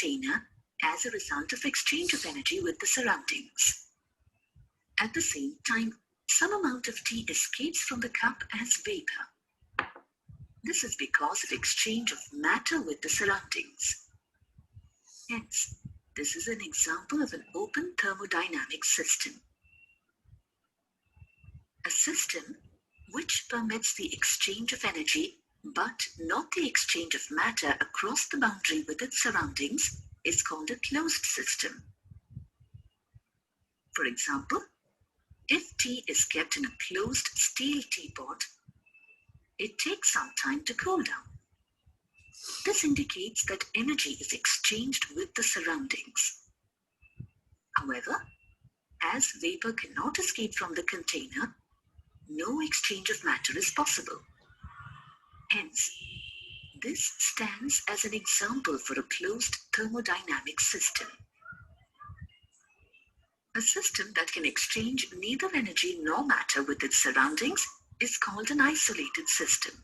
container as a result of exchange of energy with the surroundings. At the same time, some amount of tea escapes from the cup as vapor. This is because of exchange of matter with the surroundings. Hence, this is an example of an open thermodynamic system. A system which permits the exchange of energy but not the exchange of matter across the boundary with its surroundings is called a closed system. For example, if tea is kept in a closed steel teapot, it takes some time to cool down. This indicates that energy is exchanged with the surroundings. However, as vapor cannot escape from the container, no exchange of matter is possible. Hence, this stands as an example for a closed thermodynamic system. A system that can exchange neither energy nor matter with its surroundings is called an isolated system.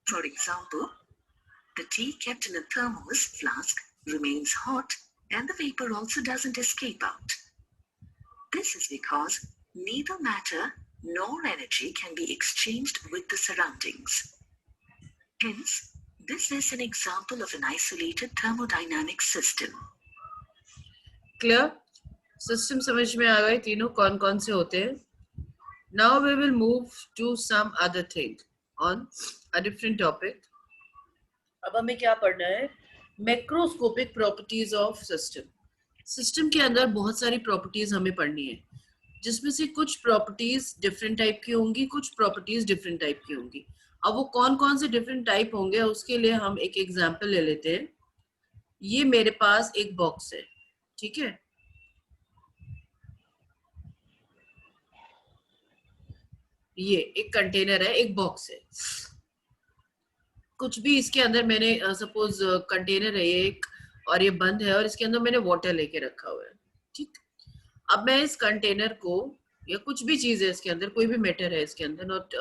For example, the tea kept in a thermos flask remains hot and the vapor also doesn't escape out. This is because neither matter nor energy can be exchanged with the surroundings. Hence, this is an example of an isolated thermodynamic system. Clear? System समझ में आ गए तीनों कौन कौन से होते हैं? Now we will move to some other thing on a different topic. अब हमें क्या पढ़ना है? Macroscopic properties of system. System के अंदर बहुत सारी properties हमें पढ़नी है, जिसमें से कुछ प्रॉपर्टीज डिफरेंट टाइप की होंगी, कुछ प्रॉपर्टीज डिफरेंट टाइप की होंगी. अब वो कौन कौन से डिफरेंट टाइप होंगे उसके लिए हम एक एग्जांपल ले लेते हैं. ये मेरे पास एक बॉक्स है, ठीक है. ये एक कंटेनर है, एक बॉक्स है. कुछ भी इसके अंदर मैंने सपोज कंटेनर है ये एक, और ये बंद है और इसके अंदर मैंने वाटर लेके रखा हुआ है, ठीक. अब मैं इस कंटेनर को या कुछ भी चीज है इसके अंदर, कोई भी मैटर है इसके अंदर, not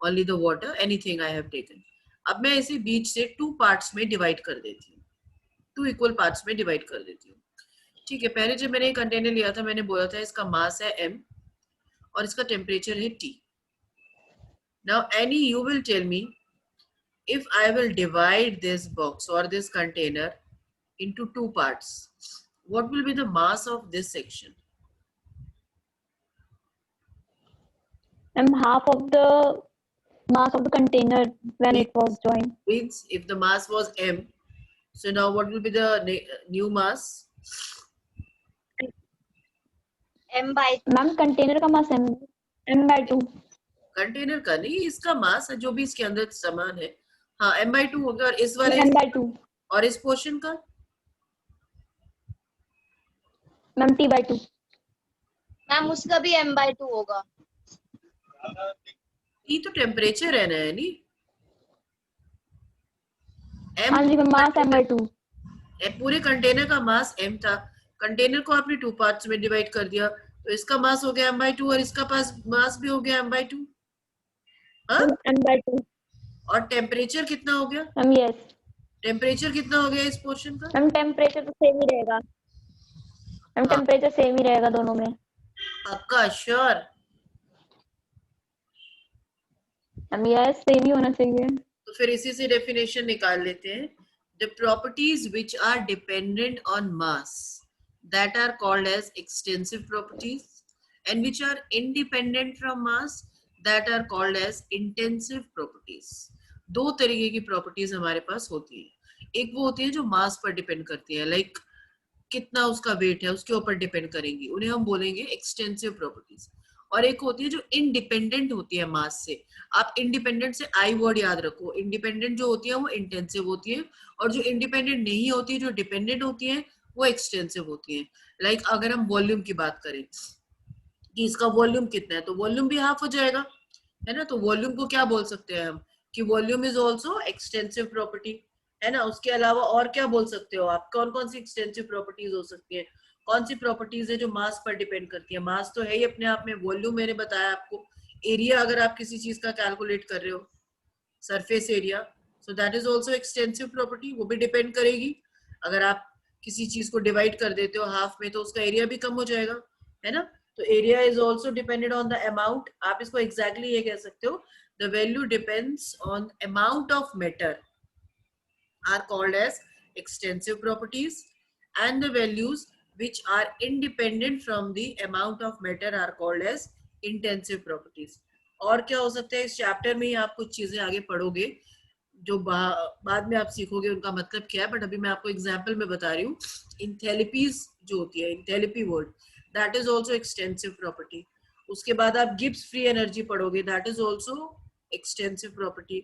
only the water, anything I have taken. अब मैं इसे बीच से 2 पार्ट्स में डिवाइड कर देती हूँ, 2 इक्वल पार्ट्स में डिवाइड कर देती हूँ, ठीक है. पहले जब मैंने ये कंटेनर लिया था मैंने बोला था इसका मास है m और इसका टेम्परेचर है T. Now any you will tell me, if I will divide this box or this container into 2 parts, what will be the mass of this section? And half of the mass of the container when it was joined. Means if the mass was m, so now what will be the new mass? m by 2. Ma'am container का मास m/2. Container का नहीं, इसका मास है जो भी इसके अंदर सामान है. हाँ, m/2 हो गया. और इस वाले m/2. और इस पोर्शन का मैम t/2. मैम उसका भी m by 2 होगा. ये तो टेम्परेचर है ना, यानी हाँ जी मैम, मास m/2. पूरे कंटेनर का मास m था. कंटेनर को आपने 2 पार्ट्स में डिवाइड कर दिया तो इसका मास हो गया m/2 और इसका मास भी हो गया m/2. हाँ, m/2. और टेम्परेचर कितना हो गया? Ma'am yes. टेम्परेचर कितना हो गया इस पोर्शन का? मैम टेम्परेचर तो सेम ही रहेगा. मैम टेम्परेचर सेम ही रहेगा दोनों में. पक्का श्योर? मैम यस, सेम ही होना चाहिए. तो फिर इसी से डेफिनेशन निकाल लेते हैं. The properties which are dependent on mass that are called as extensive properties, and which are independent from mass that are called as intensive properties. 2 तरीके की प्रॉपर्टीज हमारे पास होती है. एक वो होती है जो मास पर डिपेंड करती है, लाइक कितना उसका वेट है उसके ऊपर डिपेंड करेंगी, उन्हें हम बोलेंगे एक्सटेंसिव प्रॉपर्टीज. और एक होती है जो इंडिपेंडेंट होती है मास से. आप इंडिपेंडेंट से आई वर्ड याद रखो. इंडिपेंडेंट जो होती है वो इंटेंसिव होती है और जो इंडिपेंडेंट नहीं होती है, जो डिपेंडेंट होती है, वो एक्सटेंसिव होती है. लाइक अगर हम वॉल्यूम की बात करें कि इसका वॉल्यूम कितना है, तो वॉल्यूम भी हाफ हो जाएगा, है ना. तो वॉल्यूम को क्या बोल सकते हैं हम कि volume is also extensive property, है ना. उसके अलावा और क्या बोल सकते हो आप? कौन कौन सी एक्सटेंसिव प्रॉपर्टीज हो सकती है? कौन सी प्रॉपर्टीज है जो मास पर डिपेंड करती है? मास तो है ही अपने आप में. वॉल्यूम मैंने बताया आपको. एरिया अगर आप किसी चीज का कैलकुलेट कर रहे हो, surface area, so that is also extensive property, वो भी डिपेंड करेगी. अगर आप किसी चीज को डिवाइड कर देते हो हाफ में तो उसका एरिया भी कम हो जाएगा, है ना? तो area is also depended on the amount. आप इसको एग्जैक्टली ये कह सकते हो, the value depends on amount of matter are called as extensive properties, and the values which are independent from the amount of matter are called as intensive properties. और क्या हो सकता है? इस चैप्टर में ही आप कुछ चीजें आगे पढ़ोगे जो बाद में आप सीखोगे उनका मतलब क्या है, बट अभी मैं आपको एग्जांपल में बता रही हूँ. इंथैल्पीज जो होती है, enthalpy word, that is also extensive property. उसके बाद आप गिब्स फ्री एनर्जी पढ़ोगे, that is also extensive property.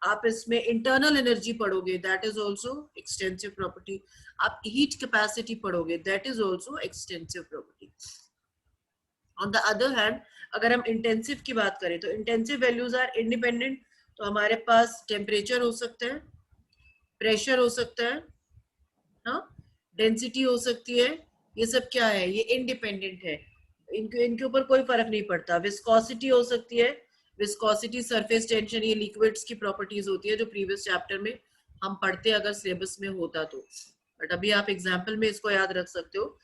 आप इसमें इंटरनल एनर्जी पढ़ोगे, that is also extensive property. आप हीट कैपेसिटी पढ़ोगे, that is also extensive property. On the other hand, अगर हम इंटेंसिव की बात करें तो इंटेंसिव वैल्यूज आर इंडिपेंडेंट. तो हमारे पास टेम्परेचर हो सकता है, प्रेशर हो सकता है, हाँ, डेंसिटी हो सकती है. ये सब क्या है? ये इंडिपेंडेंट है, इनके ऊपर कोई फर्क नहीं पड़ता. विस्कोसिटी हो सकती है, विस्कोसिटी, सरफेस टेंशन, ये लिक्विड्स की प्रॉपर्टीज होती है जो प्रीवियस चैप्टर में हम पढ़ते अगर सिलेबस में होता तो, बट अभी आप एग्जाम्पल में इसको याद रख सकते हो.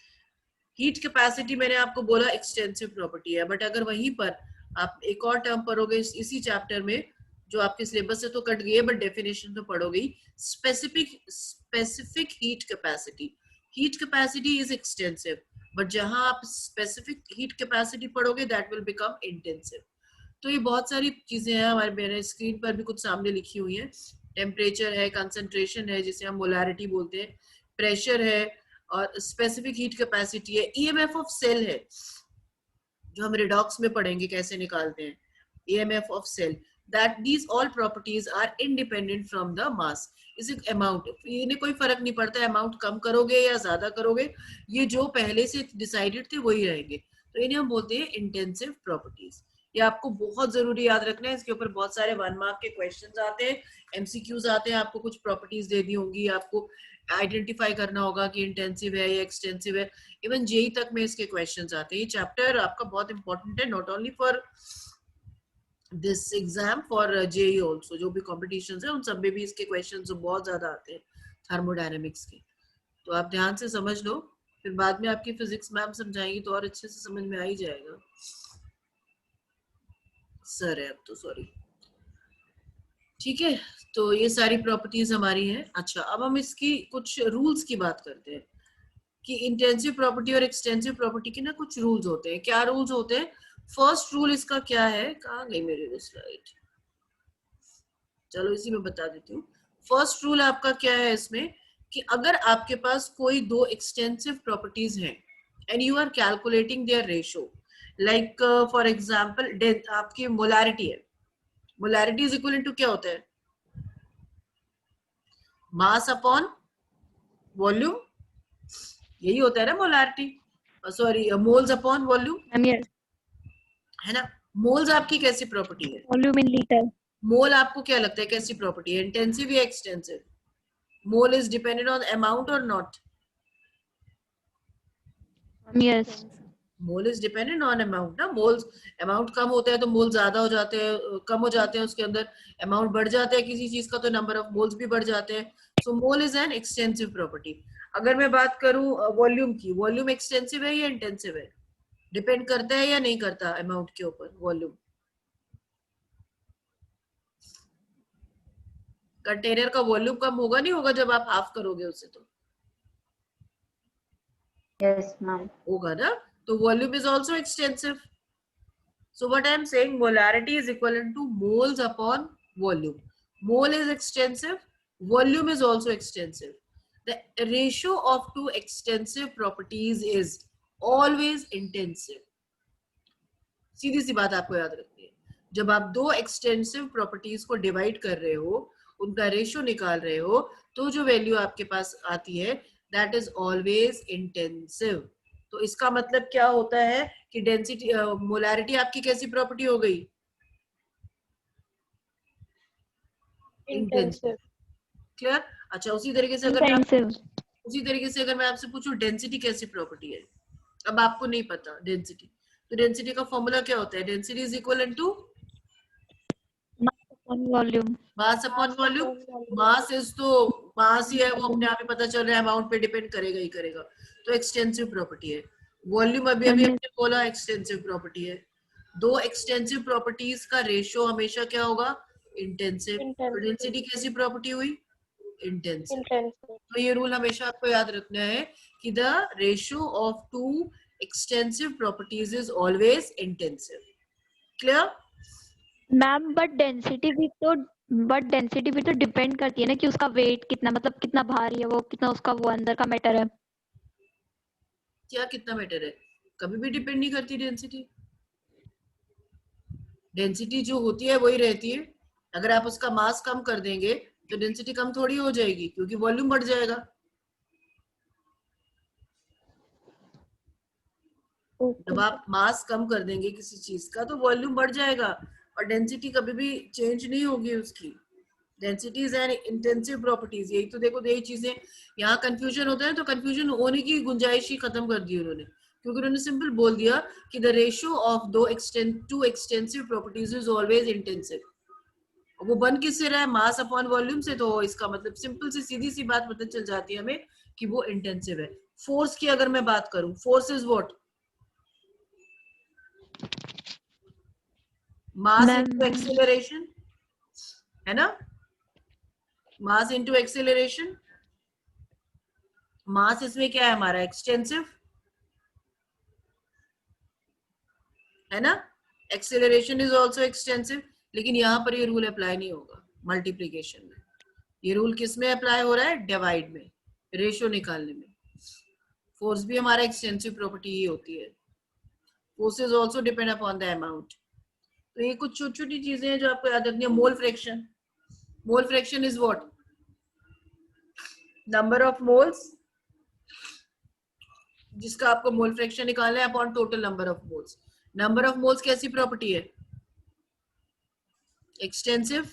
हीट कैपेसिटी मैंने आपको बोला एक्सटेंसिव प्रॉपर्टी है, बट अगर वहीं पर आप एक और टर्म पढ़ोगे इसी चैप्टर में जो आपके सिलेबस से तो कट गई है बट डेफिनेशन तो पढ़ोगे, specific heat capacity. Heat capacity is extensive, but जहां आप स्पेसिफिक हीट कैपेसिटी पढ़ोगे दैट विल बिकम इंटेंसिव. तो ये बहुत सारी चीजें हैं हमारे, मेरे स्क्रीन पर भी कुछ सामने लिखी हुई हैं. टेम्परेचर है, कंसंट्रेशन है जिसे हम मोलारिटी बोलते हैं, प्रेशर है, और स्पेसिफिक हीट कैपेसिटी है. ईएमएफ ऑफ सेल है जो हम रिडॉक्स में पढ़ेंगे कैसे निकालते हैं, EMF of cell. That these all properties are independent from the mass. इसे अमाउंट, इन्हें कोई फर्क नहीं पड़ता अमाउंट कम करोगे या ज्यादा करोगे, ये जो पहले से डिसाइडेड थे वही रहेंगे. तो इन्हें हम बोलते हैं इंटेंसिव प्रॉपर्टीज. ये आपको बहुत जरूरी याद रखना है, इसके ऊपर बहुत सारे 1 मार्क के क्वेश्चंस आते हैं, एमसीक्यूज आते हैं. आपको कुछ प्रॉपर्टीज दे दी होंगी, आपको आइडेंटिफाई करना होगा कि इंटेंसिव है या एक्सटेंसिव है. इवन जेई तक में इसके क्वेश्चंस आते हैं. ये चैप्टर आपका बहुत इंपॉर्टेंट है, not only for this exam, for JEE also. जो भी कॉम्पिटिशन है उन सब में भी इसके क्वेश्चन बहुत ज्यादा आते हैं थर्मोडायनेमिक्स के. तो आप ध्यान से समझ लो, फिर बाद में आपकी फिजिक्स मैम समझाएंगी तो और अच्छे से समझ में आ ही जाएगा. सर है अब तो, सॉरी. ठीक है, तो ये सारी प्रॉपर्टीज हमारी हैं. अच्छा, अब हम इसकी कुछ रूल्स की बात करते हैं कि इंटेंसिव प्रॉपर्टी और एक्सटेंसिव प्रॉपर्टी के ना कुछ रूल्स होते हैं. क्या रूल्स होते हैं? फर्स्ट रूल इसका क्या है, कहाँ गई मेरी स्लाइड, चलो इसी में बता देती हूँ. फर्स्ट रूल आपका क्या है इसमें कि अगर आपके पास कोई दो एक्सटेंसिव प्रॉपर्टीज हैं and you are calculating their ratio, like for example आपकी मोलारिटी है. मोलारिटी इज इक्वल टू क्या होता है? मास अपॉन वॉल्यूम, यही होता है ना molarity, sorry moles upon volume, Yes. है ना? मोल्स आपकी कैसी प्रॉपर्टी है? Volume in liter. मोल आपको क्या लगता है कैसी प्रॉपर्टी है, इंटेंसिव या extensive? Mole is dependent on amount और not? Yes. Mole is dependent on amount ना. मोल्स, अमाउंट कम होता है तो मोल ज्यादा हो जाते हैं, कम हो जाते हैं उसके अंदर. अमाउंट बढ़ जाता है किसी चीज का तो नंबर ऑफ मोल्स भी बढ़ जाते हैं. So mole is an extensive property. अगर मैं बात करूं वॉल्यूम की, वॉल्यूम एक्सटेंसिव है या इंटेंसिव है? डिपेंड करता है या नहीं करता अमाउंट के ऊपर वॉल्यूम? कंटेनर का वॉल्यूम कम होगा नहीं होगा जब आप हाफ करोगे उसे? तो Yes, ma'am. होगा ना. तो volume is also extensive. So what I am saying, molarity is equivalent to moles upon volume. Mole is extensive, volume is also extensive. The ratio of two extensive properties is always intensive. सीधी सी बात आपको याद रखनी है, जब आप दो extensive properties को divide कर रहे हो, उनका रेशियो निकाल रहे हो, तो जो वैल्यू आपके पास आती है दैट इज ऑलवेज इंटेंसिव. तो इसका मतलब क्या होता है कि डेंसिटी, मोलारिटी आपकी कैसी प्रॉपर्टी हो गई? Intensive. क्लियर? अच्छा, उसी तरीके से अगर मैं आपसे पूछूं डेंसिटी कैसी प्रॉपर्टी है, अब आपको नहीं पता डेंसिटी, तो डेंसिटी का फॉर्मूला क्या होता है? Density is equal to Mass upon volume. Mass upon volume. Mass is तो मास ही है, वो अपने आप ही पता चल रहा है, अमाउंट पे डिपेंड करेगा ही करेगा, तो एक्सटेंसिव प्रॉपर्टी है। वॉल्यूम अभी अभी हमने बोला एक्सटेंसिव प्रॉपर्टी है। दो एक्सटेंसिव प्रॉपर्टीज का रेशियो हमेशा क्या होगा? इंटेंसिव। तो डेंसिटी कैसी प्रॉपर्टी हुई? इंटेंसिव। तो ये रूल हमेशा आपको याद रखना है कि the ratio of two extensive properties is always intensive. Clear? Ma'am but density भी तो डिपेंड करती है ना कि उसका वेट कितना, मतलब कितना भारी है वो, कितना उसका वो अंदर का मैटर है। क्या कितना मैटर है? कभी भी डिपेंड नहीं करती डेंसिटी। डेंसिटी जो होती है वही रहती है। अगर आप उसका मास कम कर देंगे तो डेंसिटी कम थोड़ी हो जाएगी, क्योंकि वॉल्यूम बढ़ जाएगा। जब आप मास कम कर देंगे किसी चीज का तो वॉल्यूम बढ़ जाएगा, और डेंसिटी कभी भी चेंज नहीं होगी उसकी। डेंसिटीज एंड इंटेंसिव प्रॉपर्टीज, यही तो देखो, यही चीजें यहाँ कंफ्यूजन होता है, तो कंफ्यूजन होने की गुंजाइश ही खत्म कर दी उन्होंने, क्योंकि उन्होंने सिंपल बोल दिया कि the ratio of two extensive properties is always intensive. वो बन किससे रहा है? मास अपॉन वॉल्यूम से। तो इसका मतलब सिंपल सी सीधी सी बात पता चल जाती है हमें कि वो इंटेंसिव है। फोर्स की अगर मैं बात करूं, force is what? Mass into acceleration, है ना? Mass into acceleration. मास इसमें क्या है हमारा? एक्सटेंसिव, है ना? Acceleration is also extensive. लेकिन यहाँ पर ये रूल अप्लाई नहीं होगा मल्टीप्लीकेशन में। ये रूल किस में अप्लाई हो रहा है? डिवाइड में, रेशियो निकालने में। फोर्स भी हमारा एक्सटेंसिव प्रॉपर्टी ही होती है। Forces also depend upon the amount. तो ये कुछ छोटी छोटी चीजें हैं जो आपको याद रखनी है। Mole fraction, mole fraction is what? Number of moles, जिसका आपको मोल फ्रैक्शन निकालना है upon total number of moles. Number of moles कैसी प्रॉपर्टी है? Extensive.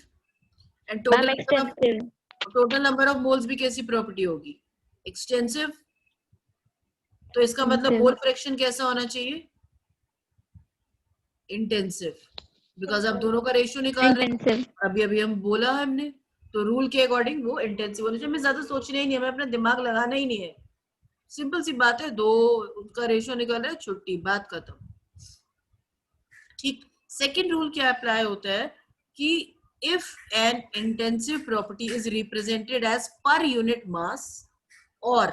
And total number of moles भी कैसी प्रॉपर्टी होगी? एक्सटेंसिव। तो इसका मतलब मोल फ्रैक्शन कैसा होना चाहिए? इंटेंसिव, बिकॉज आप दोनों का रेशियो निकाल रहे हैं। अभी अभी हम बोला हमने, तो रूल के अकॉर्डिंग वो इंटेंसिव होना चाहिए। हमें ज्यादा सोचना ही नहीं है, हमें अपना दिमाग लगाना ही नहीं है। सिंपल सी बात है, दो उनका रेशियो निकल रहा है, छुट्टी, बात खत्म। ठीक। सेकेंड रूल क्या अप्लाई होता है कि if an intensive property is represented as per unit mass और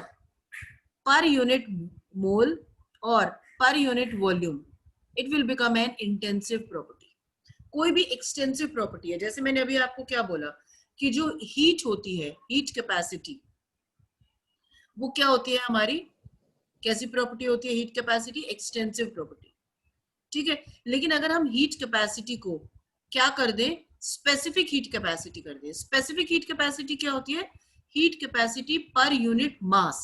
पर यूनिट मोल और per unit volume, it will become an intensive property. कोई भी एक्सटेंसिव प्रॉपर्टी है, जैसे मैंने अभी आपको क्या बोला कि जो हीट होती है, हीट कैपेसिटी, वो क्या होती है हमारी? कैसी प्रॉपर्टी होती है हीट कैपेसिटी? Extensive property. ठीक है। लेकिन अगर हम हीट कैपेसिटी को क्या कर दें? स्पेसिफिक हीट कैपेसिटी कर दें। स्पेसिफिक हीट कैपेसिटी क्या होती है? हीट कैपेसिटी पर यूनिट मास।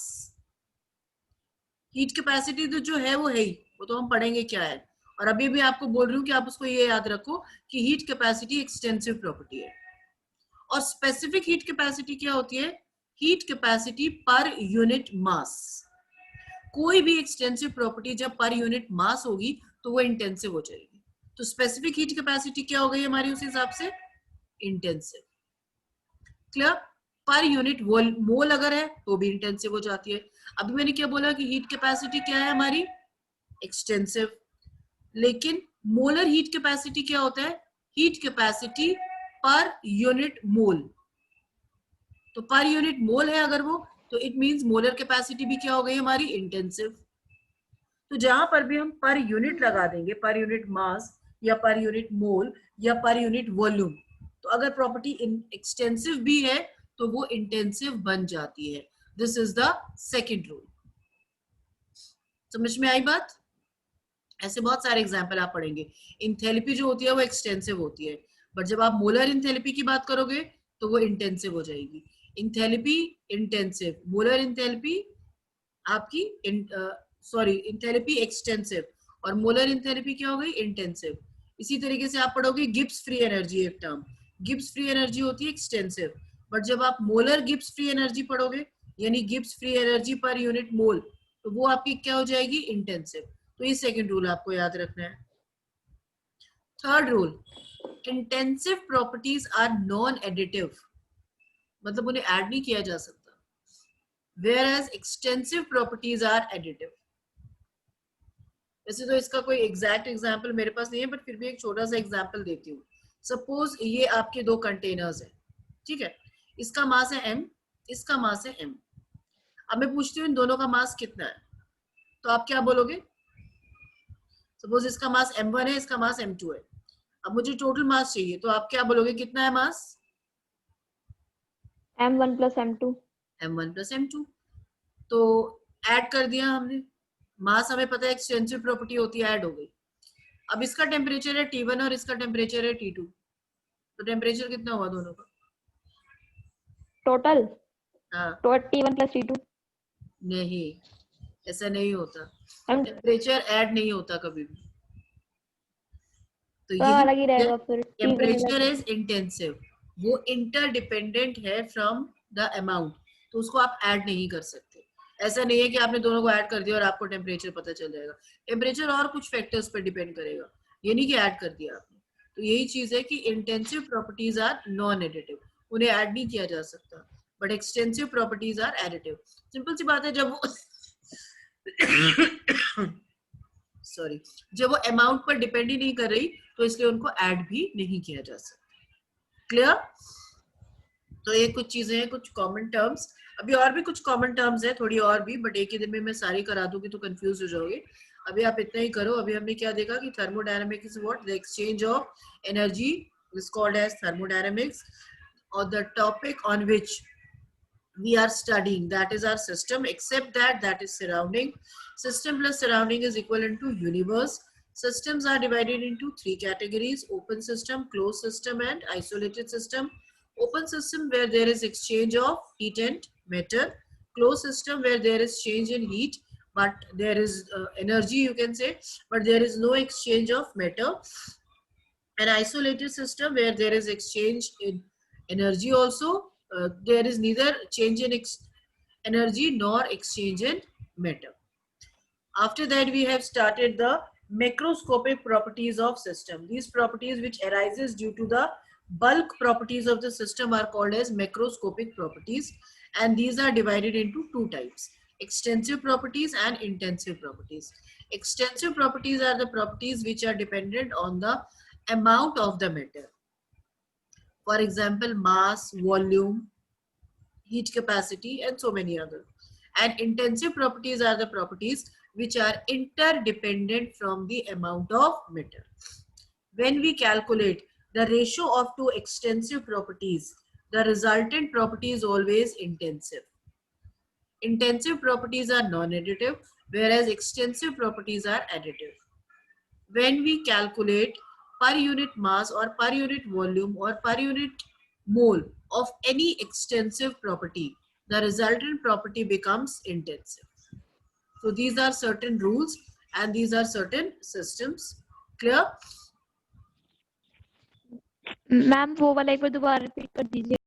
हीट कैपेसिटी तो जो है वो है ही, वो तो हम पढ़ेंगे क्या है। और अभी भी आपको बोल रही हूँ कि आप उसको ये याद रखो कि हीट कैपेसिटी एक्सटेंसिव प्रॉपर्टी है। और स्पेसिफिक हीट कैपेसिटी क्या होती है? हीट कैपेसिटी पर यूनिट मास। कोई भी एक्सटेंसिव प्रॉपर्टी जब पर यूनिट मास होगी तो वो इंटेंसिव हो जाएगी। तो स्पेसिफिक हीट कैपेसिटी क्या हो गई हमारी उस हिसाब से? इंटेंसिव। क्लियर? पर यूनिट मोल अगर है तो भी इंटेंसिव हो जाती है। अभी मैंने क्या बोला कि हीट कैपेसिटी क्या है हमारी? एक्सटेंसिव। लेकिन मोलर हीट कैपेसिटी क्या होता है? हीट कैपेसिटी पर यूनिट मोल। तो पर यूनिट मोल है अगर वो, तो इट मींस मोलर कैपेसिटी भी क्या हो गई हमारी? इंटेंसिव। तो जहां पर भी हम पर यूनिट लगा देंगे, पर यूनिट मास या पर यूनिट मोल या पर यूनिट वॉल्यूम, तो अगर प्रॉपर्टी एक्सटेंसिव भी है तो वो इंटेंसिव बन जाती है। This is the second rule. समझ में आई बात? ऐसे बहुत सारे एग्जाम्पल आप पढ़ेंगे। इंथैल्पी जो होती है वो एक्सटेंसिव होती है, बट जब आप मोलर इंथैल्पी की बात करोगे तो वो इंटेंसिव हो जाएगी। इंथैल्पी इंटेंसिव, मोलर इंथैल्पी आपकी सॉरी इंथैल्पी एक्सटेंसिव, और मोलर इंथैल्पी क्या हो गई? इंटेंसिव। इसी तरीके से आप पढ़ोगे गिब्स फ्री एनर्जी, एक टर्म गिब्स फ्री एनर्जी होती है एक्सटेंसिव, बट जब आप मोलर गिब्स फ्री एनर्जी पढ़ोगे, यानी गिब्स फ्री एनर्जी पर यूनिट मोल, तो वो आपकी क्या हो जाएगी? इंटेंसिव। तो ये सेकंड रूल आपको याद रखना है। Third rule, intensive properties are non additive मतलब उन्हें ऐड नहीं किया जा सकता. Whereas extensive properties are additive. वैसे तो इसका कोई एग्जैक्ट एग्जाम्पल मेरे पास नहीं है, बट फिर भी एक छोटा सा एग्जाम्पल देती हूँ. सपोज ये आपके दो कंटेनर्स हैं, ठीक है. इसका मास है m, इसका मास है m. अब मैं पूछती हूँ इन दोनों का मास कितना है, तो आप क्या बोलोगे? सपोज इसका मास m1 है, इसका मास m2 है. अब मुझे टोटल मास चाहिए, तो आप क्या बोलोगे कितना है मास? M1 plus M2. m1 plus m2. तो ऐड कर दिया हमने. मास हमें पता है एक्सटेंसिव प्रॉपर्टी होती है, ऐड हो गई. अब इसका टेम्परेचर है T1 और इसका टेम्परेचर है T2. तो टेम्परेचर कितना हुआ दोनों का? Total. हाँ. T1 plus T2. नहीं, ऐसा नहीं होता. हम टेम्परेचर ऐड नहीं होता कभी भी. तो तो अलग ही रहेगा फिर. Temperature is intensive. वो इंटरडिपेंडेंट है फ्रॉम द अमाउंट, तो उसको आप ऐड नहीं कर सकते. ऐसा नहीं है कि आपने दोनों को ऐड कर दिया और आपको टेम्परेचर पता चल जाएगा. टेम्परेचर और कुछ फैक्टर्स पर डिपेंड करेगा, ये नहीं कि ऐड कर दिया आपने. तो यही चीज है कि intensive properties are non additive, उन्हें ऐड नहीं किया जा सकता. But extensive properties are additive. Simple सी बात है, जब वो सॉरी, जब वो अमाउंट पर डिपेंड ही नहीं कर रही, तो इसलिए उनको ऐड भी नहीं किया जा सकता. क्लियर? तो ये कुछ चीजें हैं, कुछ कॉमन टर्म्स. अभी और भी कुछ कॉमन टर्म्स है, थोड़ी और भी, बट एक ही दिन में मैं सारी करा दूंगी तो कंफ्यूज हो जाओगे. अभी आप इतना ही करो. अभी हमने क्या देखा कि thermodynamics is what? The exchange of energy is called as thermodynamics. और the topic on which we are studying, that is our system, except that is surrounding. System plus surrounding is equivalent to universe. Systems are divided into three categories: open system, closed system, and isolated system. Open system where there is exchange of heat and matter. Closed system where there is change in heat, but there is energy, you can say, but there is no exchange of matter. An isolated system where there is exchange in energy also. There is neither change in energy nor exchange in matter. After that, we have started the macroscopic properties of system. These properties which arises due to the bulk properties of the system are called as macroscopic properties, and these are divided into two types: extensive properties and intensive properties. Extensive properties are the properties which are dependent on the amount of the matter. For example, mass, volume, heat capacity, and so many others. And intensive properties are the properties which are interdependent from the amount of matter. When we calculate the ratio of two extensive properties, the resultant property is always intensive. Intensive properties are non-additive, whereas extensive properties are additive. When we calculate per unit mass or per unit volume or per unit mole of any extensive property, the resultant property becomes intensive. So these are certain rules and these are certain systems. Clear? Ma'am वो वाला एक बार दोबारा repeat कर दीजिए.